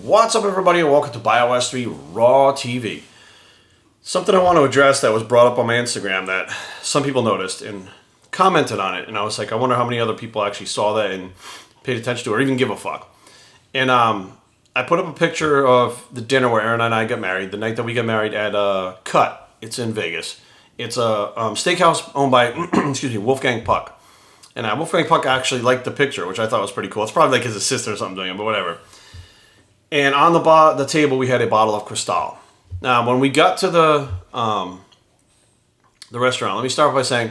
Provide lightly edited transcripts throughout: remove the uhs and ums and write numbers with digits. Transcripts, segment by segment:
What's up, everybody, and welcome to Bios3 Raw TV. Something I want to address that was brought up on my Instagram that some people noticed and commented on it, and I was like, I wonder how many other people actually saw that and paid attention to it or even give a fuck. And I put up a picture of the dinner where Aaron and I got married, the night that we got married at Cut. It's in Vegas. It's a steakhouse owned by, excuse me, Wolfgang Puck. And Wolfgang Puck actually liked the picture, which I thought was pretty cool. It's probably like his sister or something doing it, but whatever. And on the table, we had a bottle of Cristal. Now, when we got to the restaurant, let me start by saying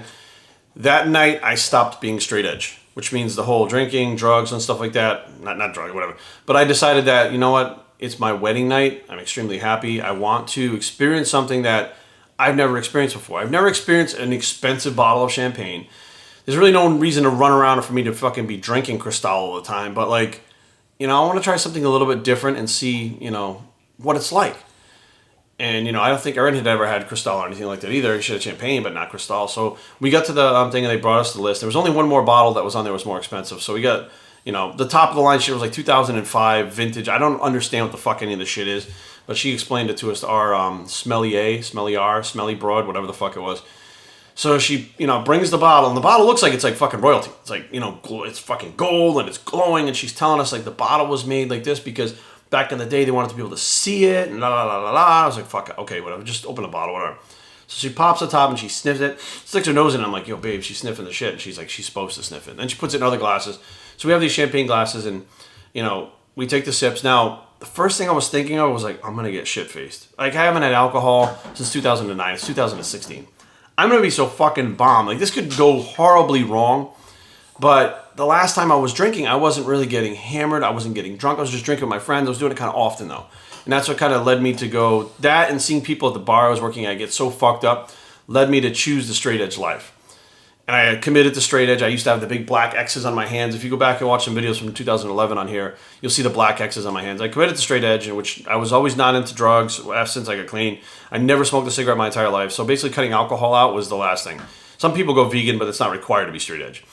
that night I stopped being straight edge, which means the whole drinking, drugs, and stuff like that. Not drugs, whatever. But I decided that, you know what? It's my wedding night. I'm extremely happy. I want to experience something that I've never experienced before. I've never experienced an expensive bottle of champagne. There's really no reason to run around or for me to fucking be drinking Cristal all the time. But, like, you know, I want to try something a little bit different and see, you know, what it's like. And, you know, I don't think Aaron had ever had Cristal or anything like that either. He should have champagne, but not Cristal. So we got to the thing and they brought us the list. There was only one more bottle that was on there was more expensive. So we got, you know, the top of the line shit was like 2005 vintage. I don't understand what the fuck any of the shit is. But she explained it to us, our smelly broad, whatever the fuck it was. So she, you know, brings the bottle, and the bottle looks like it's like fucking royalty. It's like, you know, it's fucking gold, and it's glowing, and she's telling us, like, the bottle was made like this because back in the day they wanted to be able to see it, and la la la la la. I was like, fuck it, okay, whatever, just open the bottle, whatever. So she pops the top, and she sniffs it, sticks her nose in it, I'm like, yo, babe, she's sniffing the shit, and she's like, she's supposed to sniff it. Then she puts it in other glasses. So we have these champagne glasses, and, you know, we take the sips. Now, the first thing I was thinking of was, like, I'm going to get shit-faced. Like, I haven't had alcohol since 2009. It's 2016. I'm going to be so fucking bomb. Like, this could go horribly wrong. But the last time I was drinking, I wasn't really getting hammered. I wasn't getting drunk. I was just drinking with my friends. I was doing it kind of often, though. And that's what kind of led me to go, that and seeing people at the bar I was working at get so fucked up, led me to choose the straight edge life. And I committed to straight edge. I used to have the big black X's on my hands. If you go back and watch some videos from 2011 on here, you'll see the black X's on my hands. I committed to straight edge, in which I was always not into drugs since I got clean. I never smoked a cigarette my entire life. So basically cutting alcohol out was the last thing. Some people go vegan, but it's not required to be straight edge.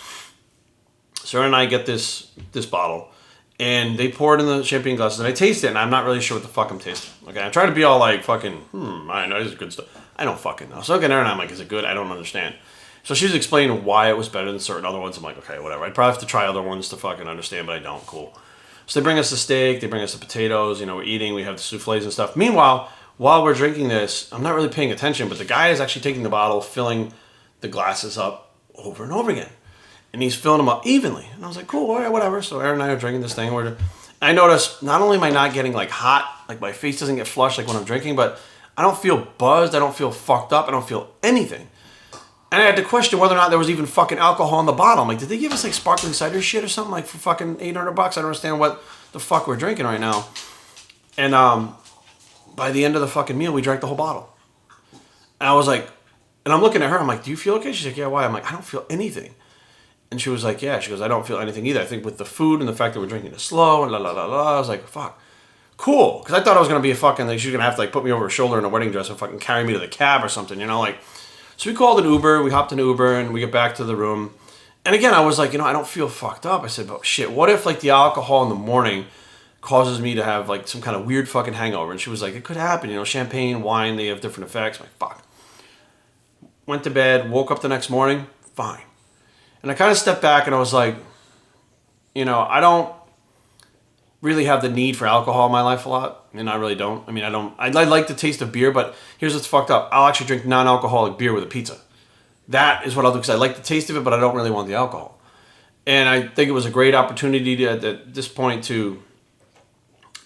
So Aaron and I get this bottle, and they pour it in the champagne glasses, and I taste it, and I'm not really sure what the fuck I'm tasting. Okay, I try to be all like fucking, I know this is good stuff. I don't fucking know. So I look at Aaron and I'm like, is it good? I don't understand. So she was explaining why it was better than certain other ones. I'm like, okay, whatever. I'd probably have to try other ones to fucking understand, but I don't. Cool. So they bring us the steak. They bring us the potatoes. You know, we're eating. We have the souffles and stuff. Meanwhile, while we're drinking this, I'm not really paying attention, but the guy is actually taking the bottle, filling the glasses up over and over again. And he's filling them up evenly. And I was like, cool, all right, whatever. So Aaron and I are drinking this thing. I notice not only am I not getting, like, hot, like my face doesn't get flushed like when I'm drinking, but I don't feel buzzed. I don't feel fucked up. I don't feel anything. And I had to question whether or not there was even fucking alcohol in the bottle. I'm like, did they give us like sparkling cider shit or something like for fucking $800? I don't understand what the fuck we're drinking right now. And by the end of the fucking meal, we drank the whole bottle. And I was like, and I'm looking at her. I'm like, do you feel okay? She's like, yeah, why? I'm like, I don't feel anything. And she was like, yeah. She goes, I don't feel anything either. I think with the food and the fact that we're drinking it slow and la la la la. I was like, fuck. Cool. Because I thought I was going to be a fucking, like, she was going to have to like put me over her shoulder in a wedding dress and fucking carry me to the cab or something, you know, like. So we called an Uber, we hopped in an Uber, and we get back to the room. And again, I was like, you know, I don't feel fucked up. I said, but shit, what if, like, the alcohol in the morning causes me to have, like, some kind of weird fucking hangover? And she was like, it could happen, you know, champagne, wine, they have different effects. I'm like, fuck. Went to bed, woke up the next morning, fine. And I kind of stepped back and I was like, you know, I don't really have the need for alcohol in my life a lot, and I really don't. I mean, I like the taste of beer, but here's what's fucked up. I'll actually drink non-alcoholic beer with a pizza. That is what I'll do, because I like the taste of it, but I don't really want the alcohol. And I think it was a great opportunity to, at this point, to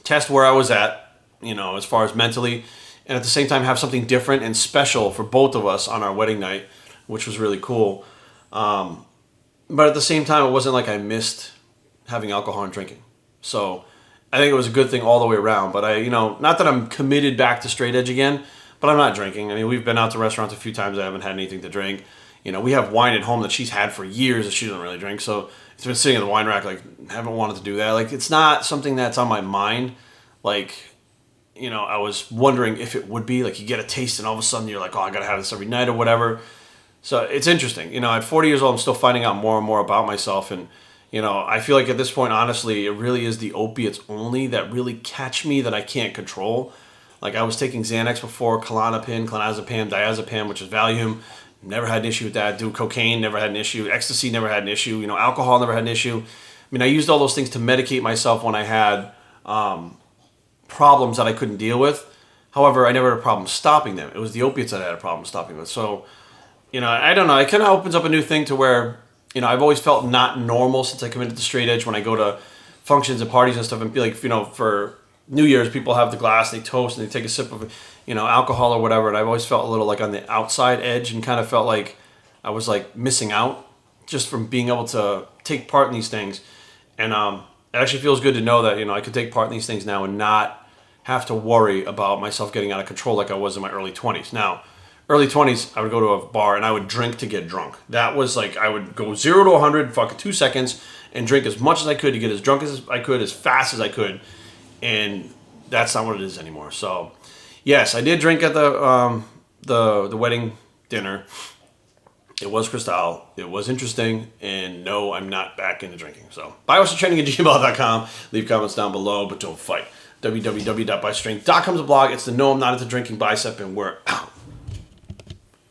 test where I was at, you know, as far as mentally, and at the same time have something different and special for both of us on our wedding night, which was really cool. But at the same time, it wasn't like I missed having alcohol and drinking. So I think it was a good thing all the way around. But I, you know, not that I'm committed back to straight edge again, but I'm not drinking. I mean, we've been out to restaurants a few times. I haven't had anything to drink. You know, we have wine at home that she's had for years that she doesn't really drink. So it's been sitting in the wine rack. Like, haven't wanted to do that. Like, it's not something that's on my mind. Like, you know, I was wondering if it would be. Like, you get a taste and all of a sudden you're like, oh, I got to have this every night or whatever. So it's interesting. You know, at 40 years old, I'm still finding out more and more about myself. And, I feel like at this point, honestly, it really is the opiates only that really catch me that I can't control. Like I was taking Xanax before, Klonopin, clonazepam, diazepam, which is Valium. Never had an issue with that. Do cocaine, never had an issue. Ecstasy, never had an issue. Alcohol, never had an issue. I mean, I used all those things to medicate myself when I had problems that I couldn't deal with. However, I never had a problem stopping them. It was the opiates that I had a problem stopping with. So, I don't know. It kind of opens up a new thing to where, I've always felt not normal since I committed to straight edge when I go to functions and parties and stuff and be like, for New Year's, people have the glass, they toast, and they take a sip of, alcohol or whatever. And I've always felt a little like on the outside edge and kind of felt like I was like missing out just from being able to take part in these things. And it actually feels good to know that, I could take part in these things now and not have to worry about myself getting out of control like I was in my early 20s. Now, early 20s, I would go to a bar and I would drink to get drunk. That was like, I would go 0 to 100 in fucking 2 seconds and drink as much as I could to get as drunk as I could, as fast as I could. And that's not what it is anymore. So, yes, I did drink at the wedding dinner. It was Cristal. It was interesting. And no, I'm not back into drinking. So, biostraining@gmail.com. Leave comments down below, but don't fight. www.biostrength.com is a blog. It's the No I'm Not Into Drinking Bicep, and we're out.